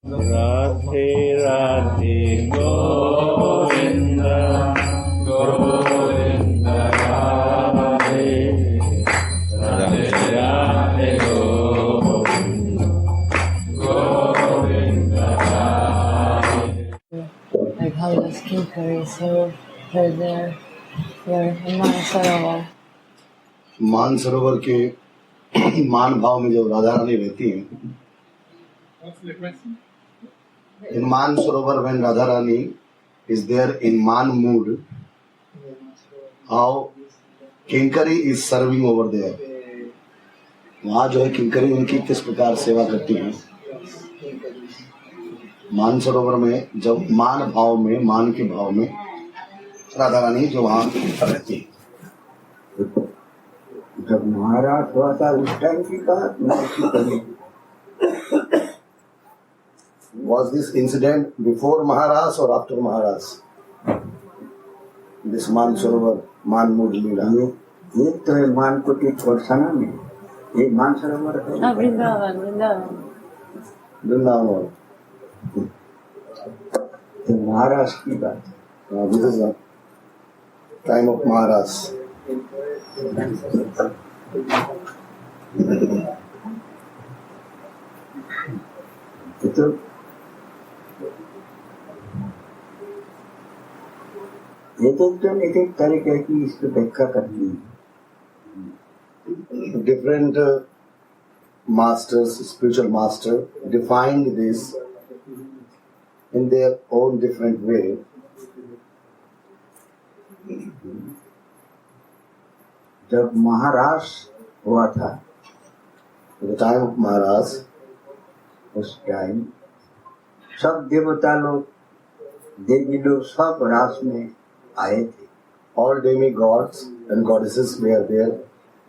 Radhe Radhe Govind Govind Radhe Radhe Radhe Govind Govind Radhe. Like how the skincare is here there in Mansarovar. Mansarovar के मान भाव में जब राधा रानी रहती हैं, in Mansarovar when Radha Rani is there in man mood, how Kinkari is serving over there. वहाँ जो है किंकरी उनकी किस प्रकार सेवा करती हैं. मानसरोवर में जब मान भाव में, मान के भाव में राधा रानी जो वहाँ रहती है. जब महाराज हुआ था उस टाइम की बात नहीं. Was this incident before Maharaj or after Maharaj? This Mansarovar, Man Mood Leela. ये तो है मानकोटी वर्षना में, ये मानसरोवर है. Vrindavan. Vrindavan. तो महाराज की बात. This is the time of Maharaj. तो एक एक तरीके की इसको व्याख्या करनी है. Different masters, spiritual master, defined this in their own different way. जब महाराज हुआ था, the time of Maharaj, उस टाइम सब देवता लोग, देवी लोग सब रास में आए थे. all demigods and goddesses were there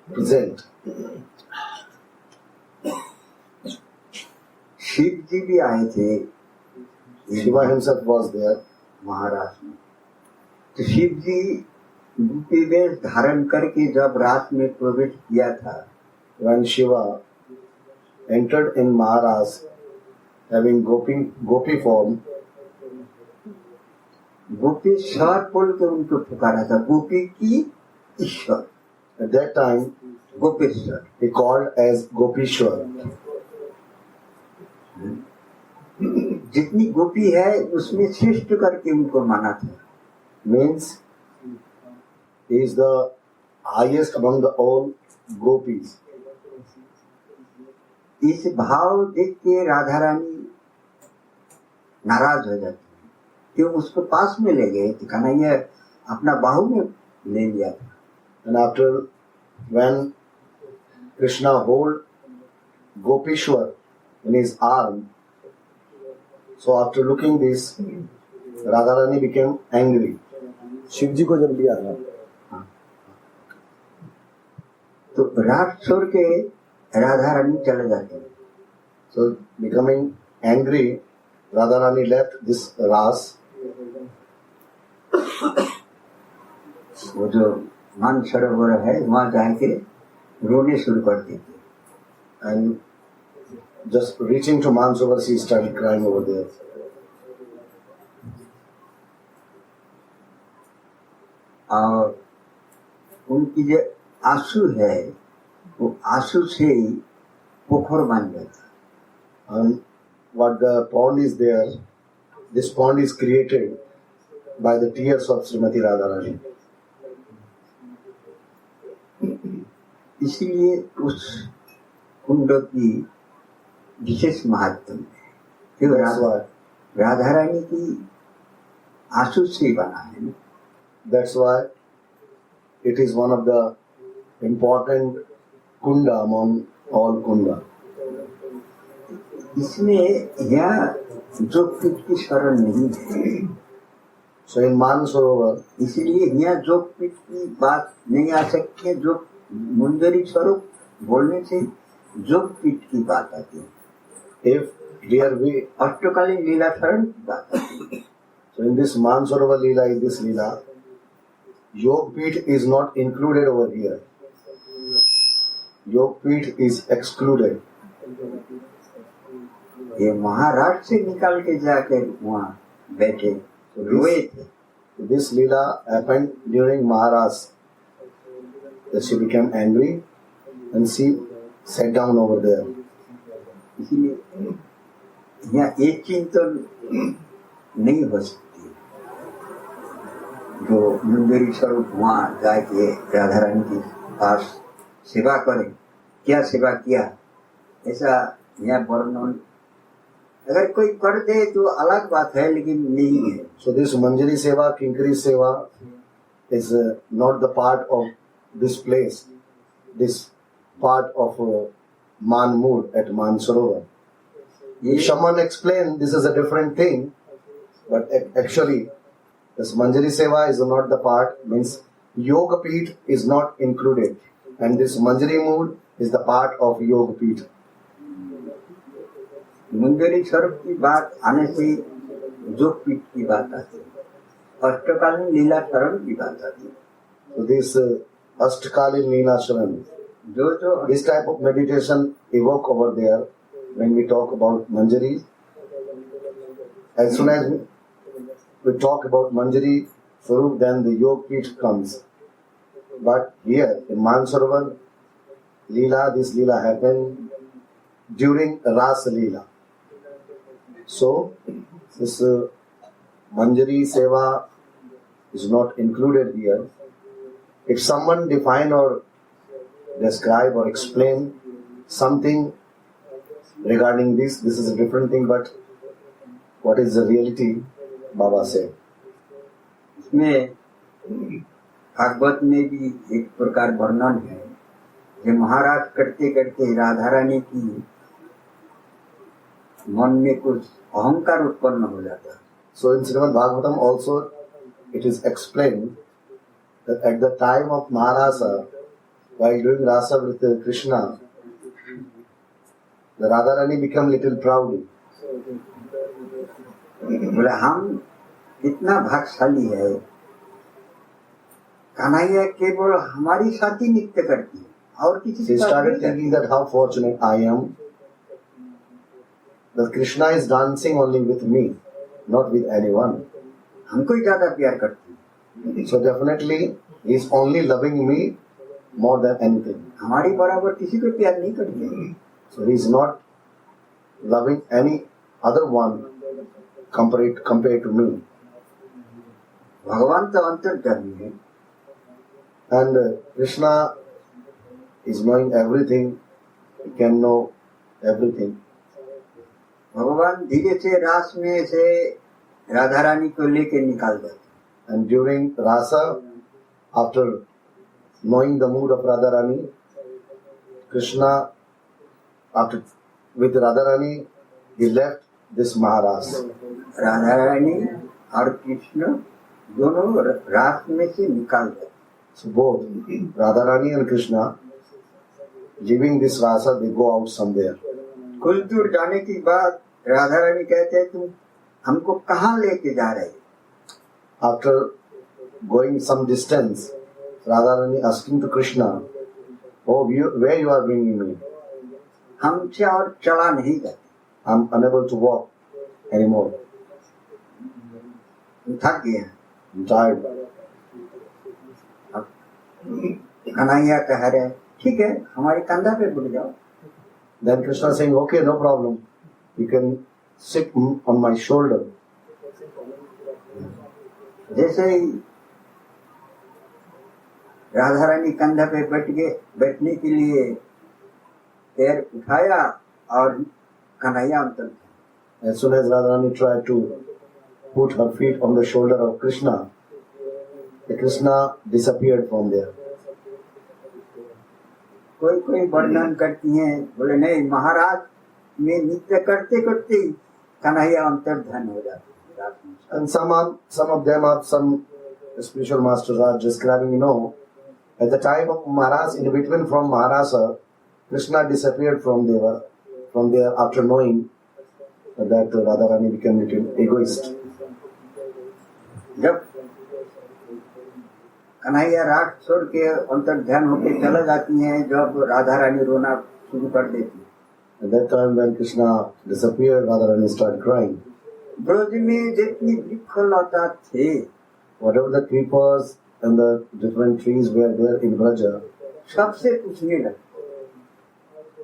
present. Shiv जी भी आए थे. Shiva himself was there. महाराज में तो शिव जी गोपी वेश धारण करके जब रात में प्रवेश किया था, When Shiva entered in Maharaj having gopi form, Gopeshwar बोल के उनको पुकारा था. गोपी की ईश्वर, at that time Gopeshwar. he called as Gopishwar. जितनी गोपी है उसमें श्रेष्ठ करके उनको माना था. Means he is the highest among the all gopis. इस भाव देख के राधा रानी नाराज हो जाती है. क्यों उसको पास में ले गए थे, कन्हैया अपना बाहु में ले लिया था. And after when Krishna hold Gopishwar in his arm, so after looking this, Radharani became angry. Shiv जी को जब लिया था, तो रात छोड़ के राधा रानी चले जाते हैं. so becoming angry, Radharani left this ras. वो जो मानसरोवर है वहाँ जाके रोने शुरू कर देते. And just reaching to Mansarovar, she started crying over there. और उनकी जो आंसू है वो आंसू से ही पोखर बन जाता. And what the pond is there, this pond is created by the tears of Srimati Radharani. इसलिए उस कुंड की विशेष महत्व है. क्यों राधा रानी की आंसू से बना है. That's why it is one of the important kunda among all kunda. इसमें यहाँ जोग पीठ की शरण नहीं है. So in Mansarovar, इसलिए यहाँ जोग पीठ की बात नहीं आ सकती है. जो मुंदरी स्वरूप बोलने से जोग पीठ की बात आती है. if there be, अष्टकालीन लीला शरण की बात आती है. so in this Mansarovar Leela, in this Leela, Yog Peeth is not included over here. Yog Peeth is excluded. ये महाराष्ट्र से निकाल के जाकर वहाँ बैठे तो रोए थे। This Leela happened during Maharaj, that she became angry and she sat down over there. इसीलिए यहाँ एक चीज तो नहीं हो सकती जो मुंदेरी स्वरूप वहाँ जाके राधा रानी के पास सेवा करें। क्या सेवा किया ऐसा यहाँ वर्णन अगर कोई कर दे तो अलग बात है, लेकिन नहीं है। So this Manjari Seva, Kinkari Seva is not the part of this place, this part of Man mood at Mansarovar. If someone explain this is a different thing, but actually this Manjari Seva is not the part, means Yoga Peeth is not included, and this Manjari mood is the part of Yoga Peeth. मुंदेरी स्वरूप की बात आने से जोग पीठ की बात आती है, अष्टकालीन लीला शरण की बात आती है। So this Ashtakalin Leela Shravan, जो this type of meditation evoke over there when we talk about Manjari. As soon as we talk about Manjari Swarup, then the Yoga Peeth comes. But here in Mansarovar, Leela, this Leela happened during Rasa Leela. So this Manjari Seva is not included here. If someone define or describe or explain something regarding this is a different thing, but what is the reality, Baba said. इसमें भागवत में भी एक प्रकार वर्णन है जो महाराज करते करते राधा रानी की मन में कुछ अहंकार उत्पन्न हो जाता है। So in Srimad Bhagavatam also it is explained that at the time of Maharasa, while doing rasa with Krishna, the Radharani became little proud. बोले हम इतना भाग्यशाली है, कन्हैया केवल हमारी साथ ही नृत्य करती है और किसी She के साथ started नहीं thinking that how fortunate I am that Krishna is dancing only with me, not with anyone. करती। हमको ही ज्यादा प्यार करती है, So definitely he is only loving me more than anything. हमारी बराबर किसी को प्यार नहीं करती है। So he is not loving any other one compared to me. भगवान तो अंतर्यामी है, And Krishna is knowing everything. He can know everything. भगवान धीरे से रास में से राधा रानी को लेके निकाल जाते। And during Rasa, after knowing the mood of Radharani, Krishna, after with Radharani, he left this Maharaj. Radha Rani और कृष्ण दोनों रास में से निकाल जाते। So both Radharani and Krishna, leaving this Rasa, they go out somewhere. कुछ दूर जाने के बाद राधा रानी कहते हैं तुम हमको कहाँ लेके जा रहे हो? After going some distance, Radharani asking to Krishna, "Oh, where you are bringing me? हमसे और चला नहीं जाते, I'm unable to walk anymore. हम थक गए हैं। I'm tired." कन्हैया कह रहे ठीक है हमारे कंधा पे बैठ जाओ। Then Krishna saying, "Okay, no problem. You can sit on my shoulder." जैसे ही राधा रानी कंधा पे बैठने के लिए पैर उठाया और कन्हैया अंतर था। As soon as Radharani tried to put her feet on the shoulder of Krishna, the Krishna disappeared from there. कोई कोई वर्णन करती हैं, बोले नहीं महाराज में नृत्य करते करते ही कन्हैया अंतर्ध्यान हो जाते। And some of them are some spiritual masters are describing, at the time of Maharaj, in between from Maharasa, Krishna disappeared from there after knowing that Radharani became a little egoist. जब कन्हैया राग छोड़ के अंतर्ध्यान होके चला जाती हैं, जब राधा रानी रोना शुरू कर देती। At that time when Krishna disappeared, Radharani started crying. Braj में जितनी वृक्षलता थे Whatever the creepers and the different trees were there in Braja, सबसे पूछने लगे,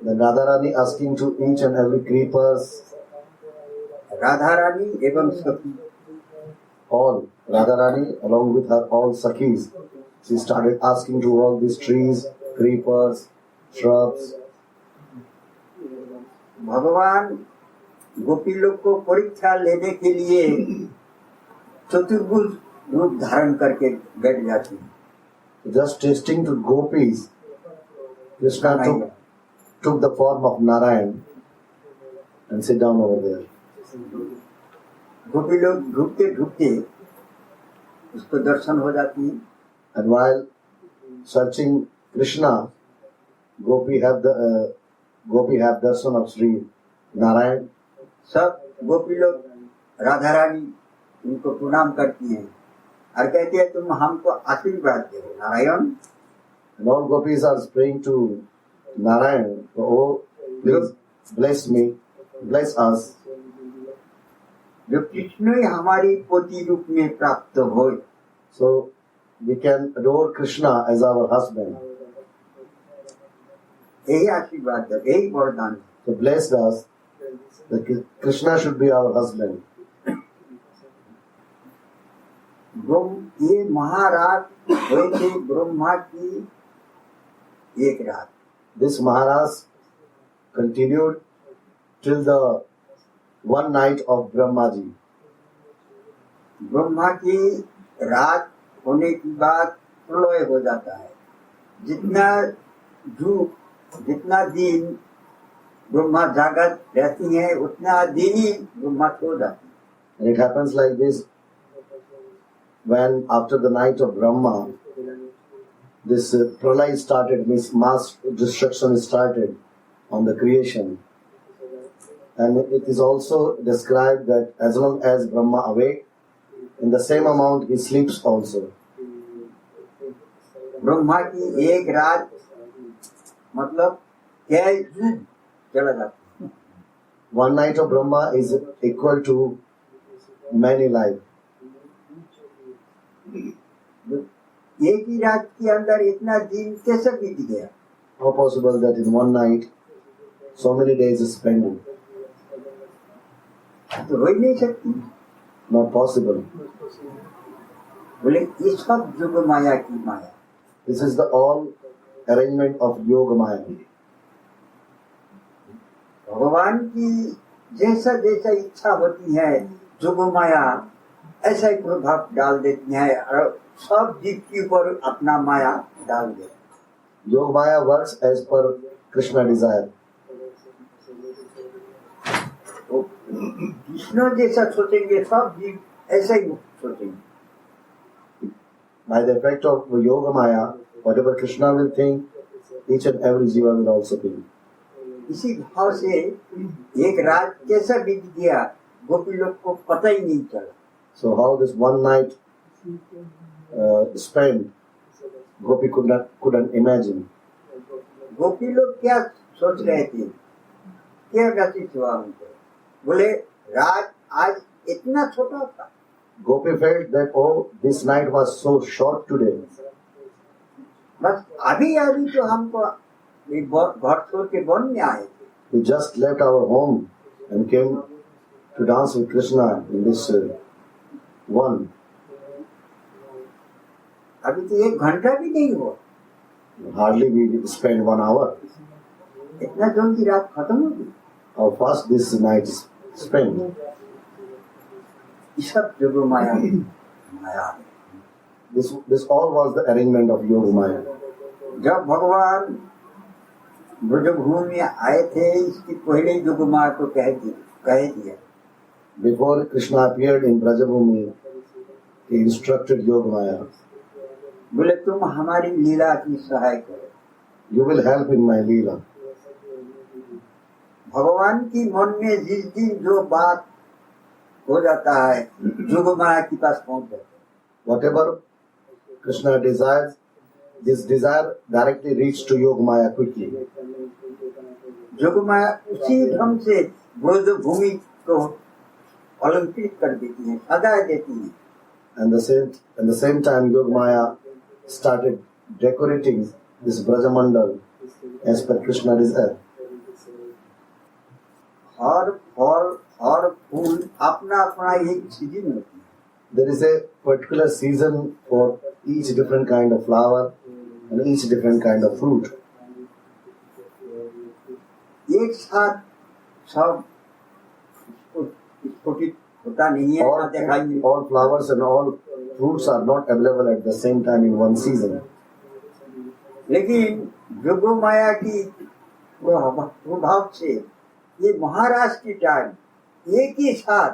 then Radharani asking to each and every creepers, Radha Rani एवं सखी all Radharani along with her all Sakhis, she started asking to all these trees, creepers, shrubs. भगवान गोपी लोग को परीक्षा लेने के लिए चतुर्भुज रूप धारण करके बैठ जाती है। Just tasting to gopis, Krishna took the form of Narayan and sit down over there. गोपी लोग ढूंढते ढूंढते उसको दर्शन हो जाती है। And while searching Krishna, Gopi have darshan of Sri Narayan. सब गोपी लोग राधा रानी उनको प्रणाम करती हैं और कहती है तुम हमको आशीर्वाद दो Narayan. And all gopis are praying to Narayan, oh, please bless me, bless us. जो कृष्ण ही हमारी पोती रूप में प्राप्त हो, So we can adore Krishna as our husband. यही आशीर्वाद है, यही वरदान है। So bless us that Krishna should be our husband. ये महाराज हुए थे ब्रह्मा की एक रात। This Maharaj continued till the one night of Brahmaji. Brahma की रात होने की बाद प्रलय हो जाता है। जितना दिन ब्रह्मा जागृत रहती है उतना दिन ही ब्रह्मा सो जाती है। And it happens like this when after the night of Brahma, this pralay started, means mass destruction started on the creation. And it is also described that as long as Brahma awake, in the same amount he sleeps also. Brahma की एक रात मतलब क्या युग चला जाता है। One night of Brahma is equal to many life. एक ही रात के अंदर इतना दिन कैसे बीत गया? How possible that in one night so many days is spent? तो हो ही नहीं सकती। Not possible. बोले ये सब युग माया की माया। This is the all arrangement of Yoga Maya. भगवान की जैसा जैसा इच्छा होती है युग माया ऐसा ही प्रभाव डाल देती है और सब जीव के ऊपर अपना माया डाल देती है। Yoga Maya works as per Krishna desire. तो कृष्ण जैसा सोचेंगे सब जीव ऐसा ही सोचेंगे। By the effect of Yoga Maya, whatever Krishna will think, each and every jiva will also think. इसी भाव से एक रात कैसा बीत गया गोपी लोग को पता ही नहीं चला। So how this one night spent, Gopi couldn't imagine. गोपी लोग क्या सोच रहे थे, क्या व्यतीत हुआ उनको? बोले रात आज इतना छोटा था। Gopi felt that, oh, this night was so short today. बस अभी अभी तो हमको घर छोड़ के वन में आए थे। We just left our home and came to dance with Krishna in this one. अभी तो एक घंटा भी नहीं हुआ, Hardly we spent 1 hour. इतना जल्दी रात खत्म हो गई। How fast this night is spent. सब जोगो माया माया। This all was the arrangement of Yoga Maya. जब भगवान ब्रजभूमि में आए थे इसकी पहले जोगो माया को कह दिया। Before Krishna appeared in Brajabhumi, he instructed Yoga Maya, बोले तुम हमारी लीला की सहाय करो। you will help in my Leela. भगवान की मन में जिस दिन जो बात हो जाता है जोग माया के पास पहुंच जाता है। Whatever Krishna desires, this desire directly reached to Yoga Maya quickly. Jogmaya उसी ढंग से ब्रज भूमि को अलंकृत कर देती है, सजा देती है। And the same time, Yoga Maya started decorating this Brajamandal as per Krishna desire. हर फल हर फूल अपना अपना एक सीजन होती है। There is a particular season for each different kind of flower and each different kind of fruit. एक साथ सब स्फुटित होता नहीं है, ना दिखाई नहीं। All flowers and all fruits are not available at the same time in one season. लेकिन जोगो माया की प्रभाव से ये महाराष्ट्र की टाइम एक ही साथ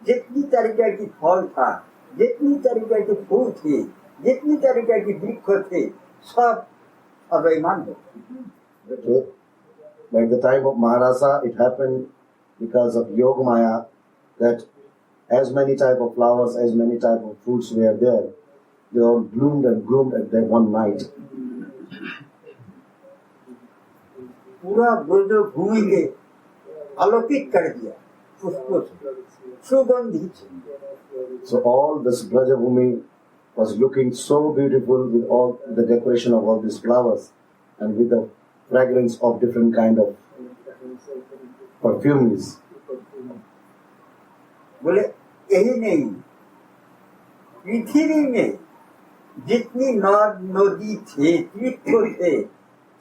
जितनी तरीके की फल था, जितनी तरीके के फूल थे, जितनी तरीके के वृक्ष थे, सब अभिमान हो। So, by the time of Maharasa, it happened because of Yoga Maya that as many type of flowers, as many type of fruits were there, they all bloomed and bloomed at that one night. पूरा ब्रज भूमि के अलौकिक कर दिया उसको सुगंधित। So all this Brajabhumi was looking so beautiful with all the decoration of all these flowers and with the fragrance of different kind of perfumes. बोले यही नहीं, पृथ्वी में जितनी नद नदी थे, तीर्थ थे,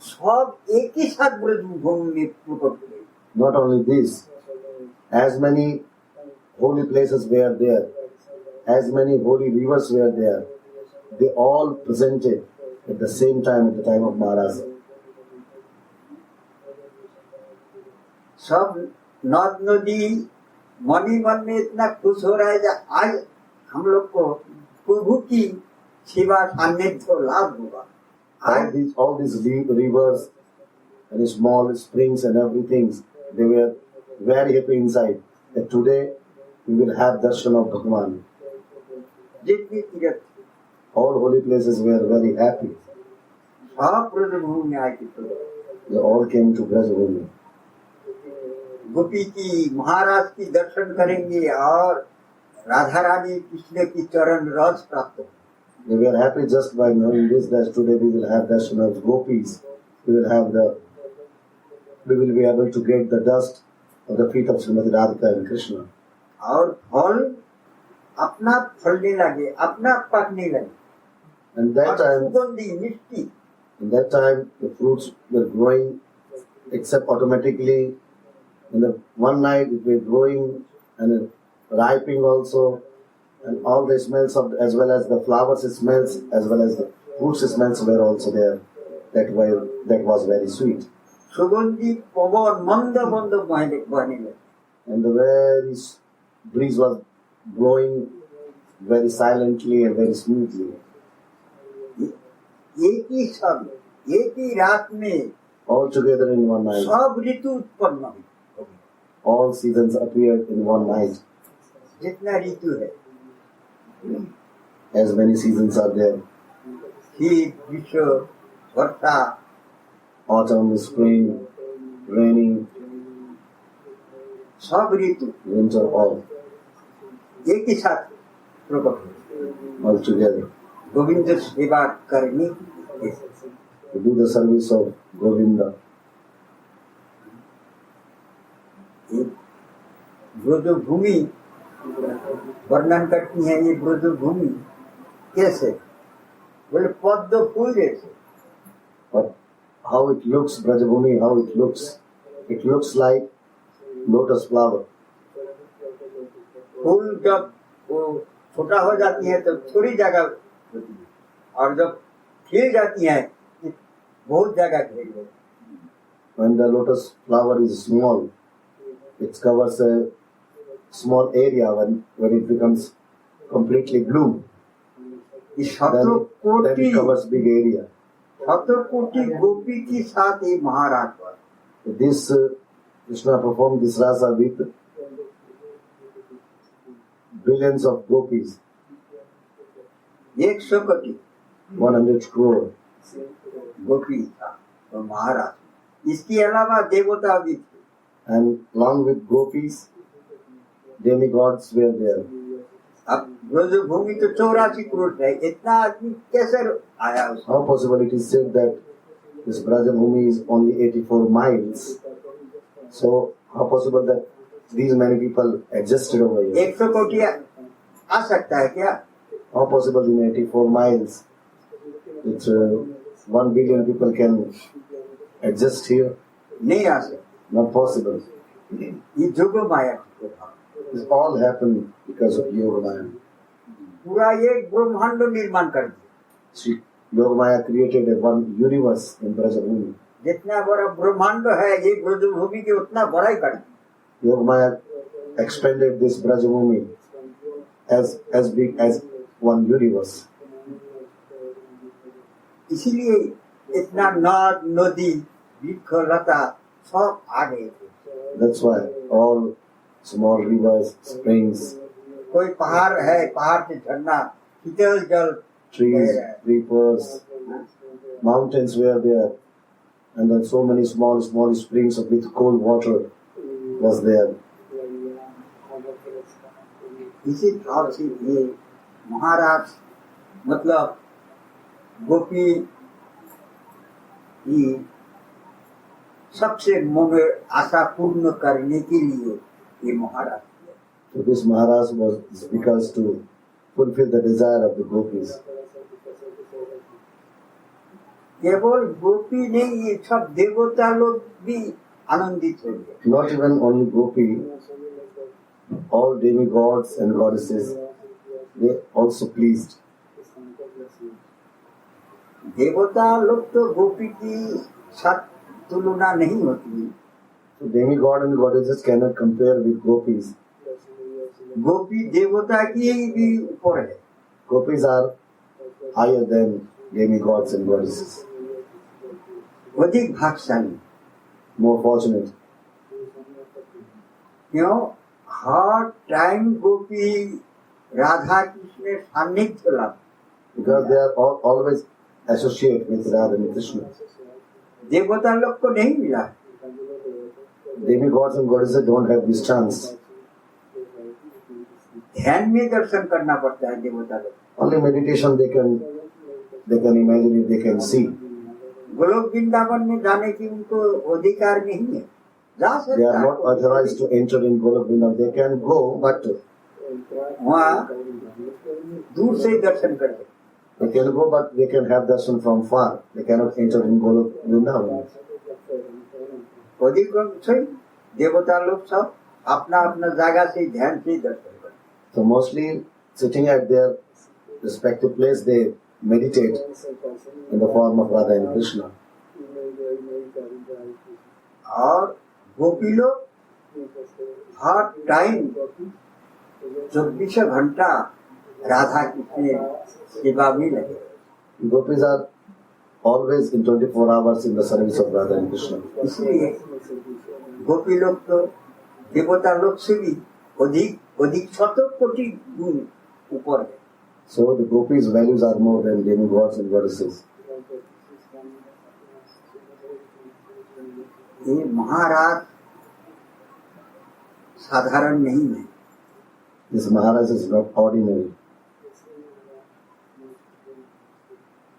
सब एक ही साथ ब्रज भूमि में प्रकट हुए। Not only this, as many holy places were there, as many holy rivers were there, they all presented at the same time at the time of Maharaj. सब नद नदी मनी मन में इतना खुश हो रहा है कि आज हम लोग को प्रभु की सेवा सान्निध्य लाभ होगा। All these rivers and small springs and everything, they were very happy inside that today we will have darshan of Bhagwan. जितनी तीर्थ All holy places were very happy. सब ब्रज भूमि में आके प्रकट। They all came to Brajabhumi. गोपी की महाराज की दर्शन करेंगे और राधा रानी कृष्ण की चरण रस प्राप्त हो। They were happy just by knowing this that today we will have darshan of gopis. We will be able to get the dust of the feet of Srimati Radhika and Krishna. और फल अपना फलने लगे, अपना पकने लगे। And that time, सुगंधी मिष्टी। in that time, the fruits were growing, except automatically. In the one night, it was growing and ripening also, and all the smells of, as well as the flowers smells, as well as the fruits smells were also there. That was very sweet. सुगंधी पवन मंद मंद बहने लगे। And the very breeze was blowing very silently and very smoothly. एक ही समय, एक ही रात में All together in one night. सब ऋतु उत्पन्न हुई। All seasons appeared in one night. जितना ऋतु है, As many seasons are there. शीत, ग्रीष्म, वर्षा, Autumn, spring, raining, सब ऋतु winter, all एक ही साथ प्रकट हुए। all together. गोविंद सेवा करने के लिए। To do the service of Govinda. Braj भूमि वर्णन करती है, ये ब्रज भूमि कैसे? बोले पद्म फूल जैसे। But how it looks, Brajabhumi, how it looks like lotus flower. फूल जब वो छोटा हो जाती है तो थोड़ी जगह होती है, और जब खिल जाती है बहुत जगह घेर लेती है। When the lotus flower is small, it covers a small area. When it becomes completely bloom, then it covers big area. शतकोटि गोपी के साथ ये महाराज हुआ। This Krishna performed this rasa with billions of gopis. 100 कोटि 100 crore. गोपी था और महाराज। इसके अलावा देवता भी थे। And along with gopis, demigods were there. अब ब्रजभूमि तो 84 करोड़ है, इतना आदमी कैसे आया उसमें? How possible it is said that this Brajabhumi is only 84 miles. So how possible that these many people existed over here? 100 कोटि आ सकता है क्या? How possible in 84 miles that 1 billion people can exist here? नहीं आ सकता। Not possible. ये जोग माया की कृपा। This all happened because of Yogamaya. पूरा एक ब्रह्मांड निर्माण कर दिया। She, Yogamaya created a one universe in Brajabhumi. जितना बड़ा ब्रह्मांड है ये ब्रजभूमि के उतना बड़ा ही कर दिया। Yogamaya expanded this Brajabhumi as big as one universe. इसीलिए इतना नद नदी वृक्ष लता सब आ गए थे। That's why all small rivers, springs, कोई पहाड़ है, पहाड़ से झरना शीतल जल trees, creepers, mountains were there, and then so many small springs with cold water was there. इसी भाव से ये महाराज मतलब गोपी की सबसे मन आशा पूर्ण करने के लिए ये महाराज थे। So this Maharaj was because to fulfill the desire of the gopis. केवल गोपी नहीं, ये सब देवता लोग भी आनंदित हो गए। Not even only gopi, all demigods and goddesses, they also pleased. देवता लोग तो गोपी की साथ तुलना नहीं होती। So demigod and goddesses cannot compare with gopis. गोपी देवता की भी ऊपर है। Gopis are higher than demigods and goddesses, अधिक भागशाली। more fortunate. क्यों? हर टाइम गोपी राधा कृष्ण सान्निध्य लाभ। Because they are always associated with Radha and Krishna. देवता लोग को नहीं मिला। Demigods and goddesses don't have this chance. ध्यान में दर्शन करना पड़ता है देवता लोग। Only meditation they can imagine it, they can see. Golok Vrindavan में जाने की उनको अधिकार नहीं है। जा They सकता are not है authorized to enter in Golok Vrindavan. They can go, but वहाँ दूर से ही दर्शन करते। they can go, but they can have darshan from far. They cannot enter in Golok Vrindavan. अधिकांश देवता लोग सब अपना अपना जगह से ध्यान से दर्शन करते। So mostly sitting at their respective place, they meditate in the form of Radha and Krishna. और गोपी लोग हर टाइम 24 घंटा राधा कृष्ण सेवा में लगे। Gopis are always in 24 hours in the service of Radha and Krishna. इसलिए गोपी लोग तो देवता लोग से भी अधिक 100 कोटि गुण ऊपर है। So the gopis' values are more than demigods and goddesses. ये महाराज साधारण नहीं है। This Maharaj is not ordinary.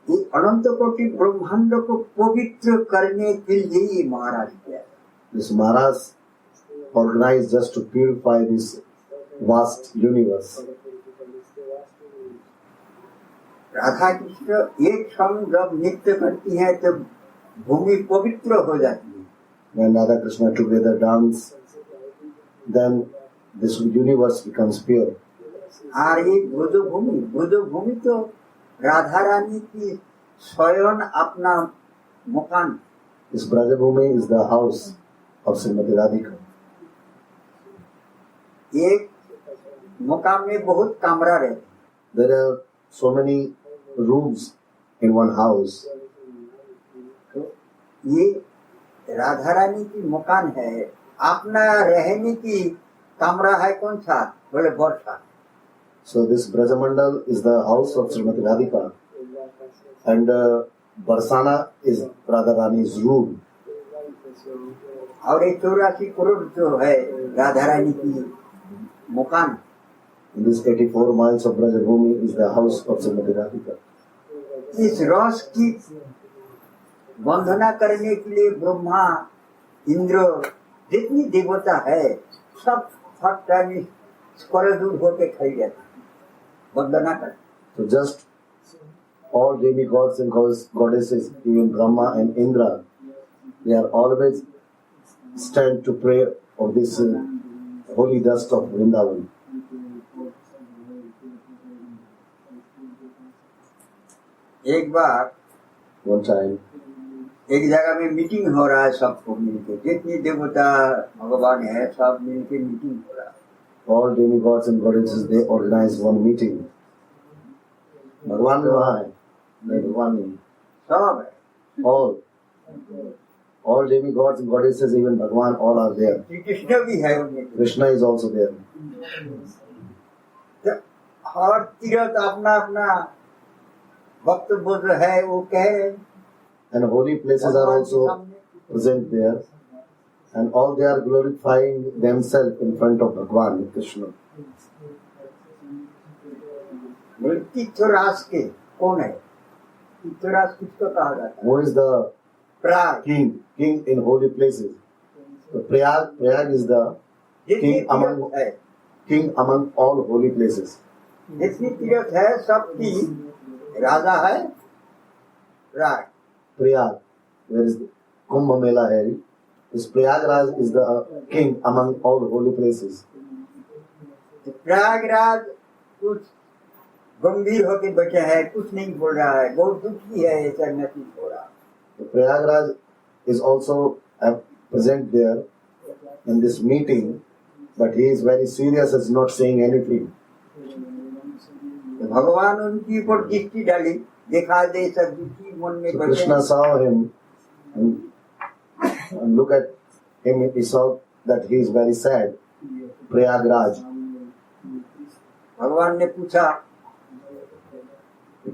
ये अनंत कोटि ब्रह्मांड को पवित्र करने के लिए ये महाराज किया। This Maharaj organized just to purify this vast universe. Radha Krishna एक संग जब नृत्य करती हैं तो भूमि पवित्र हो जाती है। When Radha Krishna together dance, then this universe becomes pure. और ये ब्रजभूमि तो राधा रानी की स्वयं अपना मकान। This Brajabhumi is the house of Srimati Radhika. एक मकान में बहुत कमरा रहते। There are so many rooms in one house. तो ये राधा रानी की मकान है। अपना रहने की कमरा है कौन सा? बोले वर्षा। So this Brajamandal is the house of Srimati Radhika. and Barsana is Radharani's room. और ये 84 करोड़ जो है राधा रानी की मकान, In this 84 miles of Brajabhumi is the house of Srimati Radhika. इस रस की वंदना करने के लिए ब्रह्मा, इंद्र, जितनी देवता है सब हर टाइम कर दूर होके खड़ी रहती वंदना कर। So just all demigods and goddesses, even Brahma and Indra, they are always stand to pray of this holy dust of Vrindavan. एक बार One time, एक जगह में मीटिंग हो रहा है, सबको मिलके जितनी देवता भगवान है सब मिलके मीटिंग हो रहा है। all demigods and goddesses, they organize one meeting. भगवान भी वहाँ है, नहीं भगवान नहीं, सब है, all demigods and goddesses, even Bhagwan, all are there. Shri Krishna भी है उनमें। Krishna is also there. हर तीर्थ अपना अपना वक्तव्य जो है वो कह रहे हैं। And holy places are also present there, and all they are glorifying themselves in front of Bhagwan Krishna. बोले तीर्थराज के कौन है? तीर्थराज किसको कहा जाता है? Who is the Prague. king in holy places? So Prayag is the जितनी king among तीर्थ है, king among all holy places. जितनी तीर्थ है सबकी राजा है प्राग। Prayag, where is the Kumbh Mela held, this Prayagraj is the king among all holy places. Prayagraj कुछ गंभीर होके बैठे है, कुछ नहीं बोल रहा है, बहुत दुखी है, ऐसा महसूस हो रहा। The Prayagraj is also present there in this meeting, but he is very serious, is not saying anything. भगवान उनकी ऊपर दृष्टि डाली, देखा दे सब दुखी मन में So बैठे। Krishna saw him and look at him, he saw that he is very sad. Prayagraj. भगवान ने पूछा,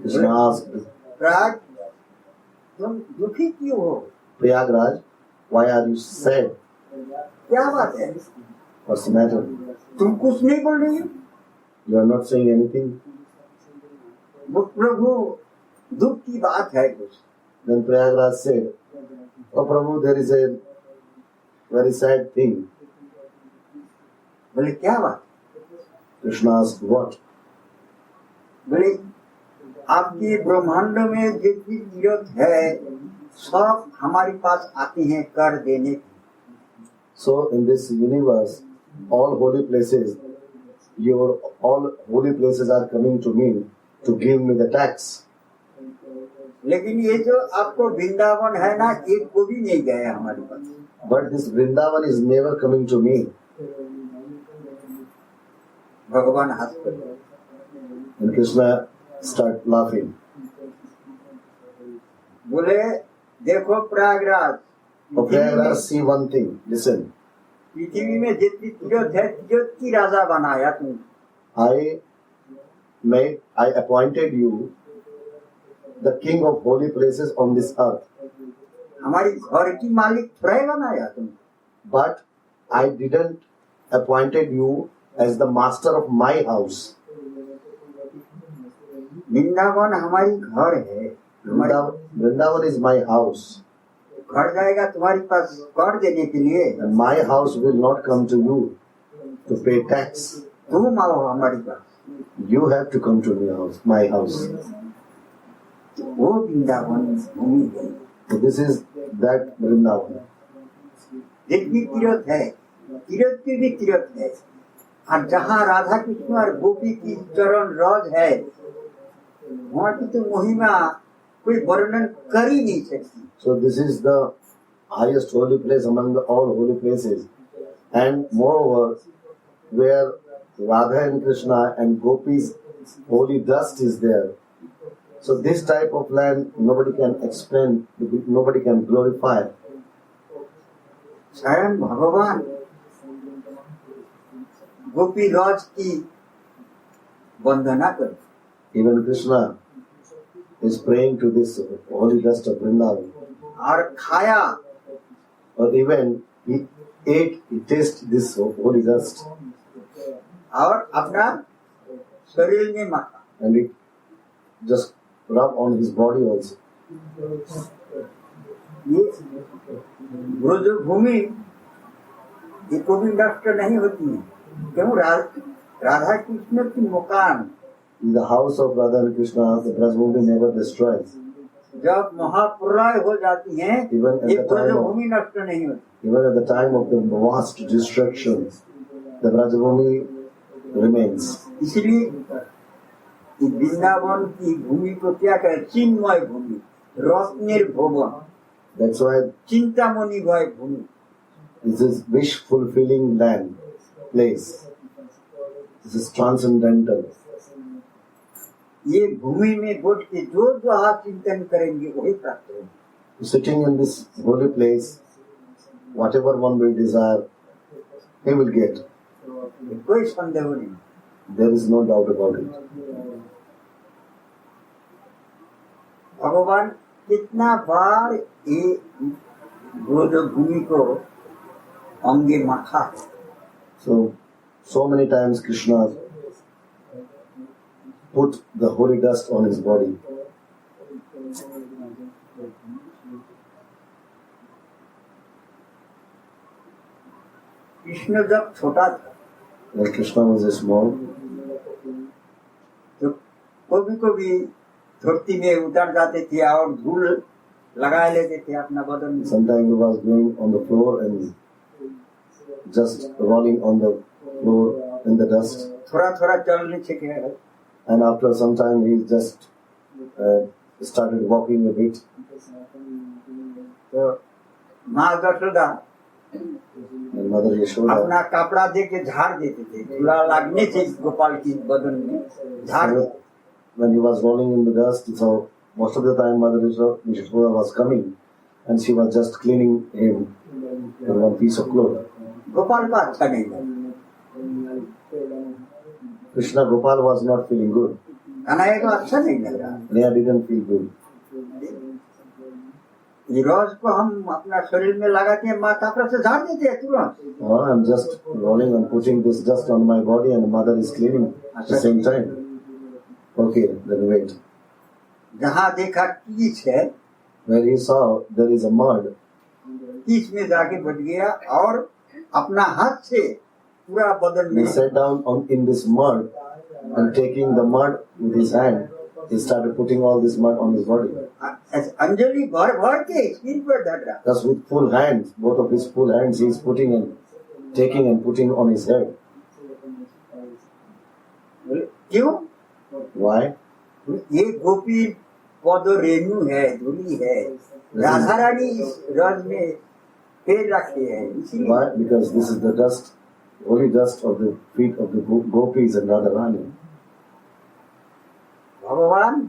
Krishna asked, प्राग तुम दुखी क्यों हो? Prayagraj, why are you sad? क्या बात है? What's the matter? तुम कुछ नहीं बोल रही हो? You are not saying anything? वो प्रभु दुख की बात है कुछ। Then Prayagraj said, Oh Prabhu, there is a very sad thing. बोले क्या बात? Krishna asked, what? बोले आपके ब्रह्मांड में जितनी तीर्थ है सब हमारे पास आती हैं कर देने की। So in this universe, all holy places, all holy places are coming to me to give me the tax. लेकिन ये जो आपको वृंदावन है ना, एक को भी नहीं गया हमारे पास। But this Vrindavan is never coming to me. भगवान हंस पड़े। And Krishna start laughing. बोले देखो Prayagraj, Oh Prayagraj, see one thing, listen. पृथ्वी में जितनी तीर्थ है तीर्थ की राजा बनाया तुम। I appointed you the king of holy places on this earth. हमारी घर की मालिक थोड़ा बनाया तुम। But I didn't appointed you as the master of my house. Vrindavan हमारी घर है, Vrindavan is my house. घर जाएगा तुम्हारे पास कर देने के लिए, And my house will not come to you to pay tax. तुम आओ हमारे पास। You have to come to my house. वो वृंदावन भूमि है। So this is that Vrindavan. जितनी तीर्थ है, तीर्थ की भी तीर्थ है, और जहाँ राधा कृष्ण और गोपी की चरण रज है वहाँ की तो महिमा कोई वर्णन कर ही नहीं सकती। So this is the highest holy place among all holy places. And moreover, where Radha and Krishna and Gopis holy dust is there. So this type of land nobody can explain, nobody can glorify. स्वयं भगवान गोपी रज की वंदना कर, Even Krishna, is praying to this holy dust of Vrindavan. और खाया Or even he ate, he tasted this holy dust और अपना शरीर में मखा। and it just rubbed on his body also. ये ब्रज भूमि ये कभी नष्ट नहीं होती है, क्यों? राधा कृष्ण की मकान In the house of Radha and Krishna, the Brajbhumi never destroys. जब महाप्रलय हो जाती है Even at ये the ब्रज time of भूमि नष्ट नहीं होती। Even at the time of the vast destruction, the Brajabhumi remains. इसलिए ये वृंदावन की भूमि को क्या कहे? चिन्मय भूमि, रत्नेर भवन, That's why चिंतामणि भय भूमि। this is wish-fulfilling land, place. This is transcendental. ये भूमि में बैठ के जो आप चिंतन करेंगे वही प्राप्त होगा। Sitting in this holy place, whatever one will desire, he will get. कोई संदेह नहीं। There is no doubt about it. भगवान कितना बार ये ब्रज भूमि को अंगे माखा है। So many times Krishna put the holy dust on his body. Krishna जब छोटा था When Krishna was small, तो कभी कभी धरती में उतर जाते थे और धूल लगा लेते थे अपना बदन में। sometimes he was going on the floor and just rolling on the floor in the dust. थोड़ा थोड़ा चलने से क्या है, And after some time, he just started walking a bit. तो माँ यशोदा And Mother Yashoda, अपना कपड़ा दे के झाड़ देते थे, धूला लगने से गोपाल की बदन में झाड़ देते। when he was rolling in the dust, so most of the time Mother Yashoda was coming and she was just cleaning him with one piece of cloth. Gopal का अच्छा नहीं लगा, Krishna Gopal was not feeling good. Kanhaiya को अच्छा नहीं लग रहा। Neha didn't feel good. ये रोज को हम अपना शरीर में लगाते हैं, माँ कपड़ा से झाड़ देते हैं तुरंत। Oh, I'm just rolling and putting this dust on my body and Mother is cleaning at the same time. Okay, then wait. जहाँ देखा कीच है, Where he saw there is a mud, कीच में जाके बैठ गया और अपना हाथ से पूरा बदन he में sat down in this mud and taking the mud with his hand, he started putting all this mud on his body. Anjali भर भर के स्किन पर धर रहा। Thus with full hands, both of his full hands, he is putting and taking and putting on his head. क्यों? Why? ये गोपी पद रेणु है, धुली है, राधा रानी इस रज में पैर रखे हैं, इसीलिए। Why? Because this is the dust, holy dust of the feet of the gopis and Radharani. भगवान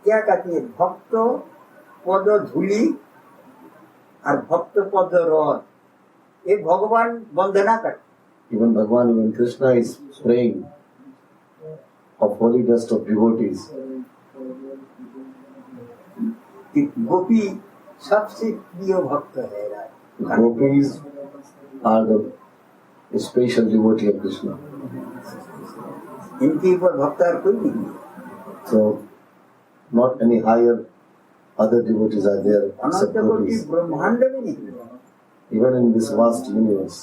क्या कहते हैं? भक्त पद धूली और भक्त पद रज, ये भगवान वंदना करते। Even Bhagavan, even Krishna is praying of holy dust of devotees. कि गोपी सबसे प्रिय भक्त है Radha. Gopis are the special devotee of Krishna. इनके ऊपर भक्त और कोई नहीं है। So, not any higher other devotees are there except अनंत कोटि gopis. ब्रह्मांड में नहीं है। Even in this vast universe.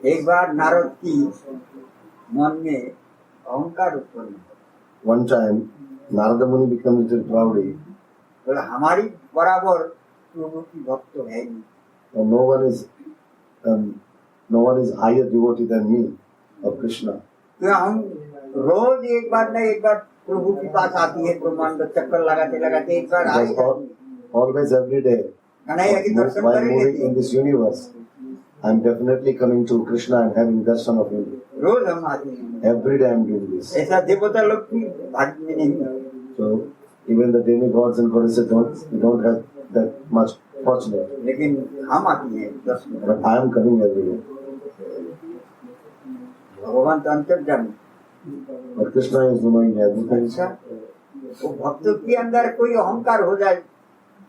एक बार नारद की मन में अहंकार उत्पन्न हुआ। One time, Narada Muni became a little proudy. बोला हमारी बराबर प्रभु की भक्त है नहीं, And no one is higher devotee than me of Krishna. तो हम रोज एक बार न एक बार प्रभु के पास आती है, ब्रह्मांड चक्कर लगाते लगाते एक बार आई Because always every day, Kanhaiya की दर्शन while कर moving लेते in this universe, I am definitely coming to Krishna and having darshan of him. रोज हम आते हैं। Every day I am doing this. ऐसा देवता लोग की भाग्य में नहीं है। So even the demigods and goddesses don't have that much fortunate. लेकिन हम आती हैं दर्शन। But I am coming every day. भगवान तो अंतर्जामी। But Krishna is knowing everything. अच्छा, वो भक्तों के अंदर कोई अहंकार हो जाए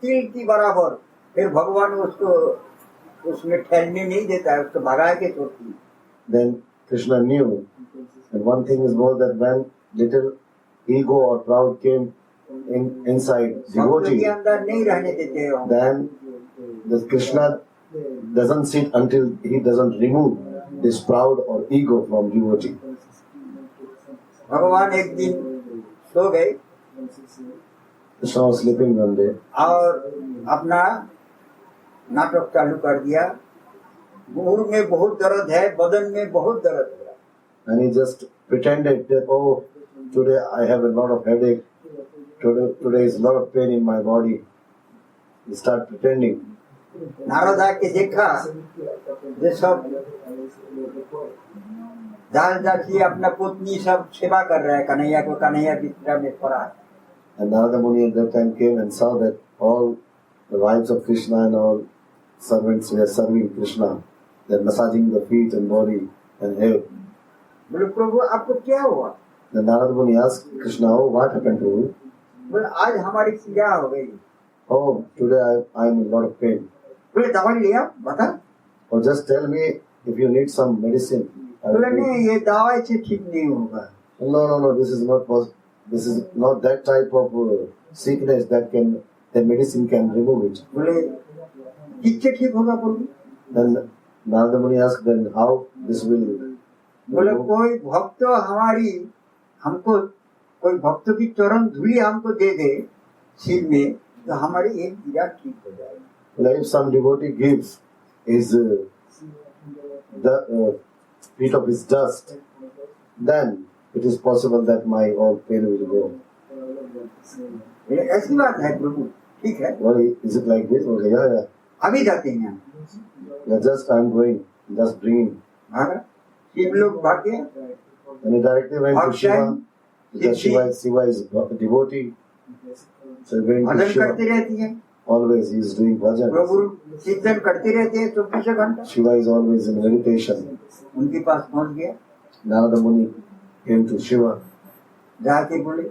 तिल की बराबर, फिर भगवान उसको उसमें ठहरने नहीं देता है, उसको भगा के छोड़ती है। Then Krishna knew. And one thing is more that when little ego or proud came inside भक्तों के devotee, अंदर नहीं रहने देते हैं हम। then the Krishna doesn't sit until he doesn't remove this proud or ego from devotee. भगवान एक दिन सो गए Krishna was sleeping one day और अपना नाटक चालू कर दिया। मुंह में बहुत दर्द है, बदन में बहुत दर्द है। and he just pretended that, oh, today I have a lot of headache, today is a lot of pain in my body. He started pretending. Narad आके देखा ये सब दास दासी अपना पत्नी सब सेवा कर रहा है कन्हैया को, कन्हैया बिस्तरा में पड़ा है। And Narada Muni at that time came and saw that all the wives of Krishna and all servants were serving Krishna. They're massaging the feet and body and hair. बोले प्रभु आपको क्या हुआ? Then Narada Muni asked Krishna, oh, what happened to you? बोले आज हमारी पीड़ा हो गई। Oh, today I'm in a lot of pain. बोले दवाई लिया बता। Oh, just tell me if you need some medicine. I will बोले give. नहीं ये दवाई से ठीक नहीं होगा। No, this is not possible. This is not that type of sickness that medicine can remove it. बोले किससे ठीक होगा प्रभु? Then Narada Muni asked, then how this will बोले remove? कोई भक्त हमारी हमको कोई भक्त की चरण धूली हमको दे दे सिर में तो हमारी एक पीड़ा ठीक हो जाएगी। Like if some devotee gives his the feet of his dust, then it is possible that my all pain will go. बोले ऐसी बात है प्रभु, ठीक है Well, is it like this? Okay, yeah. अभी जाते हैं हम। Yeah, just I'm going, just bringing. भागा शिव लोग भागे And he directly went to First Shiva, time, because Shiva is a devotee. So he went to bhajan Shiva. करती रहती है, Always he is doing bhajan. प्रभु कीर्तन करती रहती है 24 घंटा। Shiva is always in meditation. उनके पास पहुंच गया, Narada Muni came to Shiva जाके बोले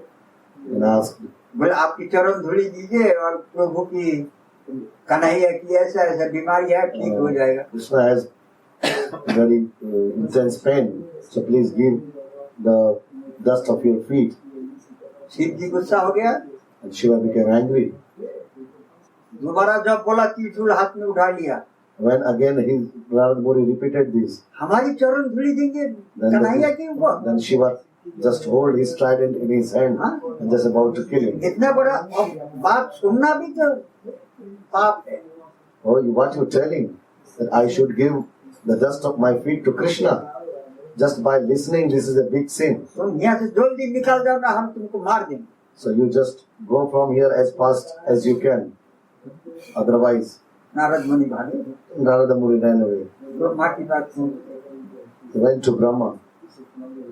and asked, बोले आपकी चरण धूली दीजिए और प्रभु की कन्हैया की ऐसा ऐसा बीमारी है ठीक हो जाएगा। Krishna has very intense pain, so please give the dust of your feet. Shiv जी गुस्सा हो गया, And Shiva became angry. दोबारा जब बोला त्रिशूल हाथ में उठा लिया, When again Narada Muni repeated this, हमारी चरण धूली देंगे कन्हैया के ऊपर। then Shiva just hold his trident in his hand and just about to kill him. इतना बड़ा बात सुनना भी तो पाप है। Oh, what you telling? That I should give the dust of my feet to Krishna? Just by listening, this is a big sin. तुम यहाँ से जल्दी निकल जाओ ना, हम तुमको मार देंगे। So you just go from here as fast as you can. Otherwise, Narad मुनि भागे, Narada Muni ran away. Brahma की बात सुन, He went to Brahma.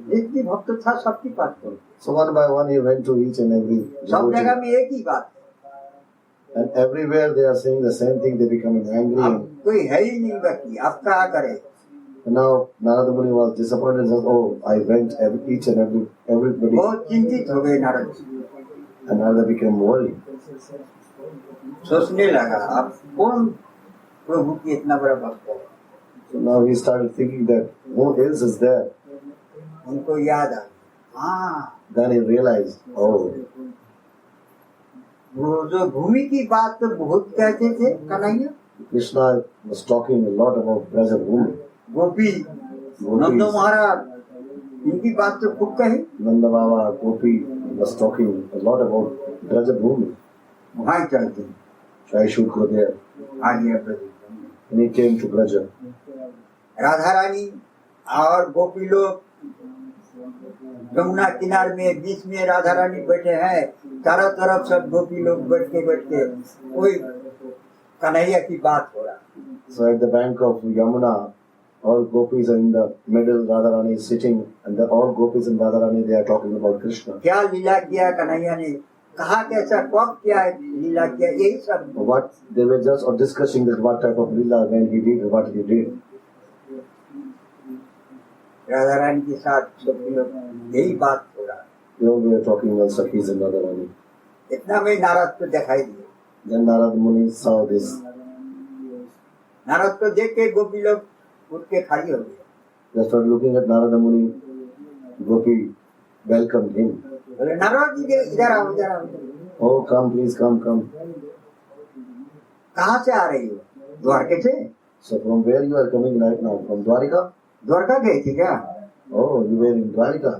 जितनी भक्त था सबकी बात करो, So one by one he went to each and every सब जगह devotee. में एक ही बात। And everywhere they are saying the same thing, they becoming angry. अब कोई है ही नहीं बाकी, अब क्या करे? And now Narada Muni was disappointed and said, oh, I went each and everybody. बहुत चिंतित हो गए Narad, And Narada became worried. सोचने लगा अब कौन प्रभु की इतना बड़ा भक्त है। So now he started thinking that who else is there? उनको याद आ, हाँ Then he realized, oh, वो जो भूमि की बात तो बहुत कहते थे Kanhaiya, Krishna was talking a lot about Braja Bhumi. गोपी नंदो महाराज, इनकी बात तो खूब कही। Nanda Baba, Gopi was talking a lot about Braja Bhumi. वहाँ ही चलते हैं, So I should go there. आ गया प्रभु। And he came to Braja. Radha Rani और गोपी लोग यमुना किनार में बीच में राधा रानी बैठे हैं, चारों तरफ सब गोपी लोग बैठ के कोई कन्हैया की बात हो रहा। So at the bank of Yamuna, all gopis are in the middle, Radharani is sitting, and all gopis and Radharani, they are talking about Krishna. क्या लीला किया कन्हैया ने, कहा कैसा कब क्या लीला किया, यही सब। What they were just discussing that what type of lila when he did, what he did. Radha Rani के साथ गोपी लोग यही बात हो रहा। They all were talking about Sakis and Radharani. इतना में नारद को दिखाई दिया। Then Narad Muni saw this. Narad को देख के गोपी लोग उठ के खड़ी हो गए। They started looking at Narada Muni. Gopi welcomed him. बोले नारद जी इधर आओ इधर आओ। Oh, come, please, come, come. कहाँ से आ रही हो? द्वारके से? So from where you are coming right now? From Dwarika? Dwarka गई थी क्या? Oh, you were in Dwarika.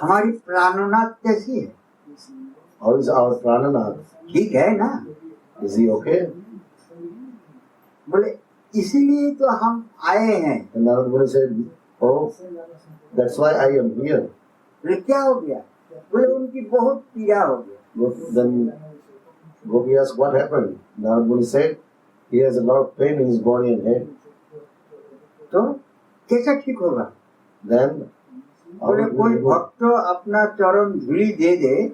हमारी प्राणनाथ कैसी है? How is our Prananath? ठीक है ना? Is he okay? बोले इसीलिए तो हम आए हैं। And Narad Muni said, oh, that's why I am here. बोले क्या हो गया? बोले उनकी बहुत पीड़ा हो गया। Then Gopi asked, what happened? Narad Muni said, he has a lot of pain in his body and head. तो कैसा ठीक होगा? Then, how बोले will कोई he go? भक्त अपना चरण धूली दे दे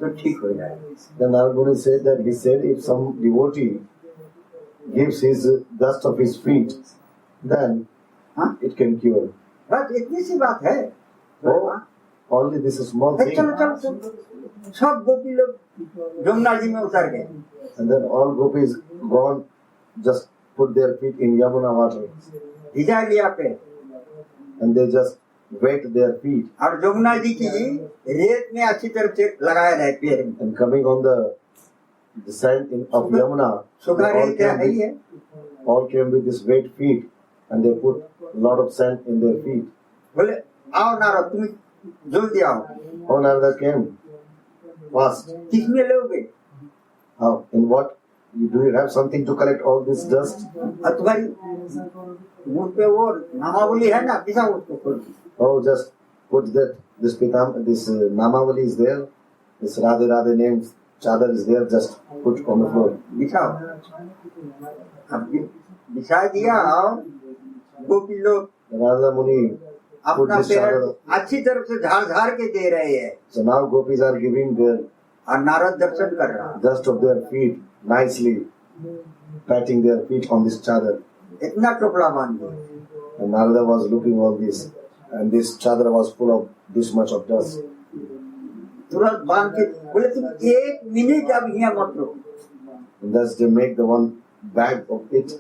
तो ठीक हो जाए। Then Narad Muni said that he said if some devotee gives his dust of his feet, then हाँ? it can cure. बस इतनी सी बात है। Oh, only this is a small चलो thing. चलो चलो सब गोपी लोग जमुना जी में उतर गए। And then all gopis gone, just put their feet in Yamuna water. भिजा लिया पे And they just wet their feet. और जमुना जी की रेत में अच्छी तरह से लगाया रहे पैर में। And coming on the sand of Yamuna, सूखा they all रेत क्या came है ही with- है? all came with this wet feet. And they put a lot of sand in their feet. बोले आओ नारद तुम जल्दी आओ। Oh, Narada came fast. किसमें लोगे? How? In what? Do you have something to collect all this dust? और तुम्हारी मुंह पे वो नामावली है ना, पिसा उसको खोल के। Oh, just put that. This Namavali is there. This Radhe Radhe name chadar is there. Just put on the floor. बिछाओ। अब बिछा दिया और गोपी लोग Radha Muni put अपना this पैर chadar. अच्छी तरफ से झाड़ झाड़ के दे रहे हैं So now gopis are giving their और नारद दर्शन कर रहा। dust of their feet nicely, patting their feet on this chadar. इतना टोपला बांध दिया। And Narada was looking all this, and this chadar was full of this much of dust. तुरंत बांध के बोले तुम एक मिनट अब यहाँ मत लो। And thus they make the one bag of it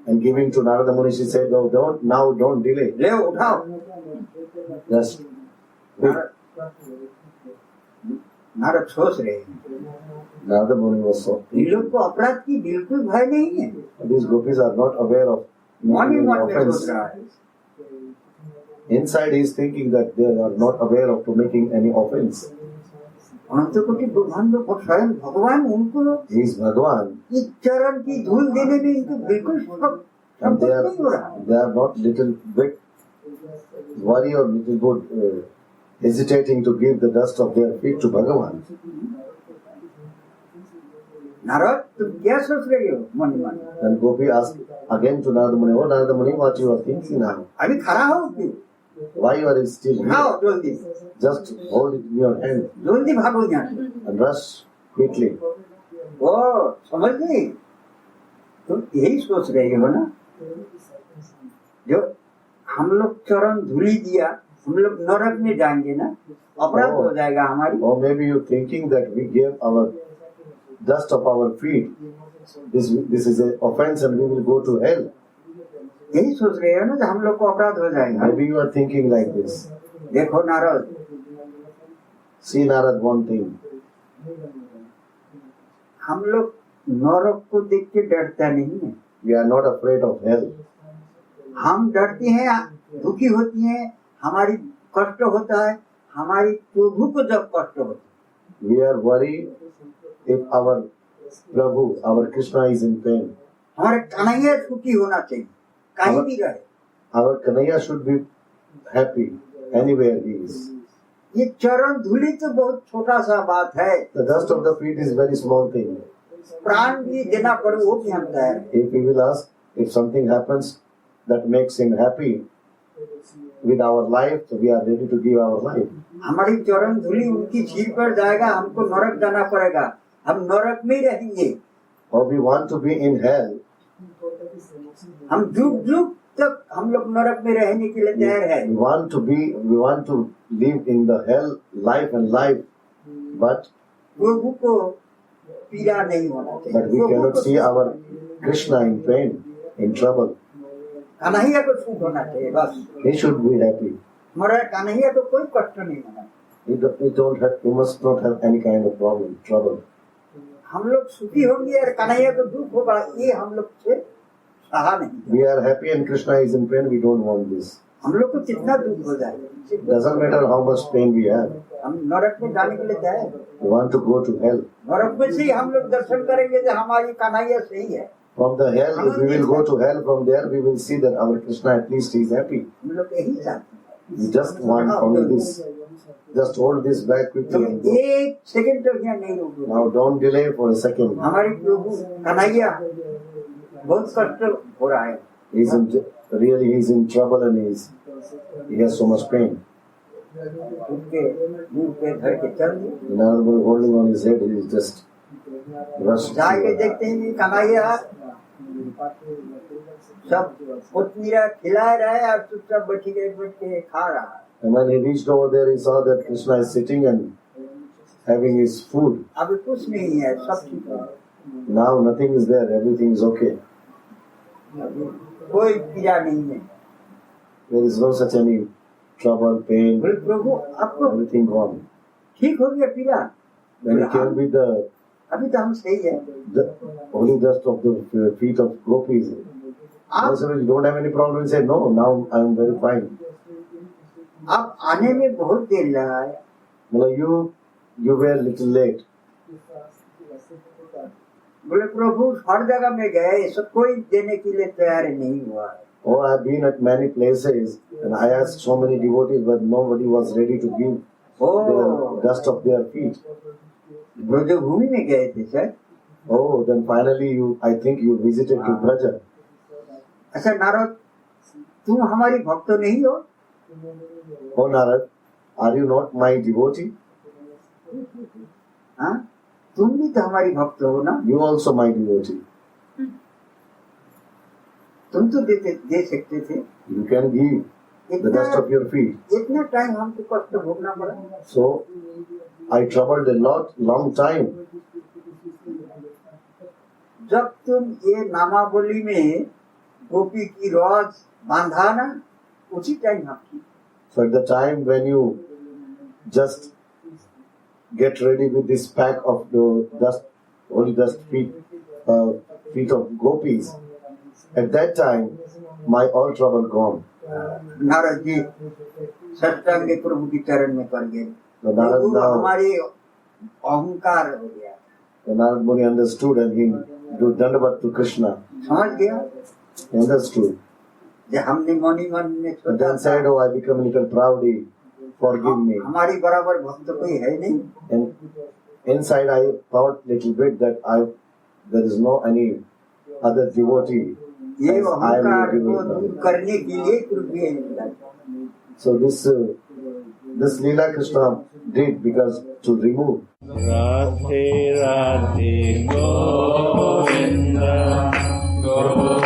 and giving to Narada Muni. She said, "Oh, don't delay. ले उठाओ। Just quick." नारद सोच रहे हैं Narada Muni was so. इन लोग को अपराध की बिल्कुल भय नहीं है। These gopis are not aware of मन ही making मन any में सोच offense. रहा है। Inside, he is thinking that they are not aware of making any offense. अनंत कोटि ब्रह्मांड को स्वयं भगवान उनको He is Bhagavan, इस चरण की धूल देने में इनको बिल्कुल and they नहीं हो रहा। are not little bit worry or little bit hesitating to give the dust of their feet to Bhagavan. Narad तुम क्या सोच रहे हो मन ही मन? Then Gopi asked again to Narada Muni, "Oh Narada Muni, what you are thinking now? अभी खड़ा हो क्यों? Why you are still उठाओ here? जल्दी Just hold it in your hand जल्दी भागो यहाँ से। and rush quickly." ओ समझ गई? तुम यही सोच रहे हो ना? जो हम लोग चरण धूली दिया, हम लोग नरक में जाएंगे ना, अपराध हो जाएगा हमारी। Or maybe you thinking that we gave our dust of our feet. This is an offense and we will go to hell. यही सोच रहे हो ना कि हम लोग को अपराध हो जाएगा। Maybe you are thinking like this. देखो Narad, See Narad, one thing. हम लोग नरक को देख के डरता नहीं है। We are not afraid of hell. हम डरते हैं, दुखी होती हैं, हमारी कष्ट होता है, हमारी प्रभु को जब कष्ट होता है। We are worried if our Prabhu, our Krishna is in pain. हमारे कन्हैया सुखी होना चाहिए, कहीं भी रहे। Our Kanhaiya should be happy anywhere he is. ये चरण धूली तो बहुत छोटा सा बात है, The dust of the feet is very small thing. प्राण भी देना पड़े वो भी हम तैयार हैं। If we will ask, if something happens that makes him happy with our life, so we are ready to give our life. हमारी चरण धूली उनकी सिर पर जाएगा, हमको नरक जाना पड़ेगा, हम नरक में रहेंगे। Or we want to be in hell, हम जुग जुग तक हम लोग नरक में रहने के लिए तैयार है। We want to live in the hell life, but प्रभु को पीड़ा नहीं होना चाहिए। we cannot see our Krishna in pain, in trouble. Kanhaiya को सुख होना चाहिए बस। He should be happy. हमारा कन्हैया को कोई कष्ट नहीं होना। We must not have any kind of problem, trouble. हम लोग सुखी होंगे और कन्हैया को दुख होगा, ये हम लोग से सहा नहीं। We are happy and Krishna is in pain. We don't want this. हम लोग को कितना दुख हो जाए, Doesn't matter how much pain we have. हम नरक में जाने के लिए तैयार। We want to go to hell. नरक में से ही हम लोग दर्शन करेंगे जो हमारी कन्हैया सही है। From the hell, if we will go to hell, from there we will see that our Krishna at least is happy. हम लोग यही चाहते हैं। We just want only this. Just hold this back quickly. And go. एक second तक यहाँ नहीं रुको। Now don't delay for a second. हमारी प्रभु कन्हैया बहुत कष्ट हो रहा है। He's in trouble and he has so much pain. उनके मुंह पे धर के चल दिए। Another holding on his head, he is just rushed. जाके देखते हैं कि कन्हैया सब पुतमीरा खिला रहा है और चुपचाप बैठ के खा रहा है। And when he reached over there, he saw that Krishna is sitting and having his food. अभी कुछ नहीं है, सब ठीक है। Now nothing is there, everything is okay. कोई पीड़ा नहीं है। There is no such any trouble, pain, बोले प्रभु आपको everything gone. ठीक हो गया पीड़ा? When he came with अभी तो हम सही है। the holy dust of the feet of gopis, I said, you don't have any problem. He said, no, now I am very fine. आप आने में बहुत देर लगा है। Well, you were little late. बोले प्रभु हर जगह में गए, सब कोई देने के लिए तैयार नहीं हुआ है। Oh, I have been at many places and I asked so many devotees, but nobody was ready to give the dust of their feet. Braj Bhoomi में गए थे sir. Oh, then finally I think you visited to Braja. अच्छा नारद, तुम हमारी भक्त नहीं हो? Oh, Narad, are you not my devotee? हाँ, तुम भी तो हमारी भक्त हो ना? You also my devotee. तुम तो दे सकते थे। You can give the dust of your feet. इतना टाइम हमको कष्ट भोगना पड़ा। So I traveled a long time. जब तुम ये नामावली में गोपी की रॉज बांधा ना, उसी टाइम आपकी। So at the time when you just get ready with this pack of the dust, holy dust feet of gopis, at that time my all trouble gone. Narad ji सत्संग प्रभु की चरण में पड़ गए। Narad now, हमारे अहंकार हो गया। the Narad Muni understood and he do dandavat to Krishna. समझ गया? He understood. जो हमने मनी मन में But सोचा then said, oh, I become a little proudy, forgive me. हमारी बराबर भक्त कोई है नहीं। And inside I thought little bit that there is no any other devotee. ये as I am अहंकार a को devotee. दूर करने के लिए कृपया मिला। So this Leela Krishna did because to remove. Radhe Radhe Govinda Govinda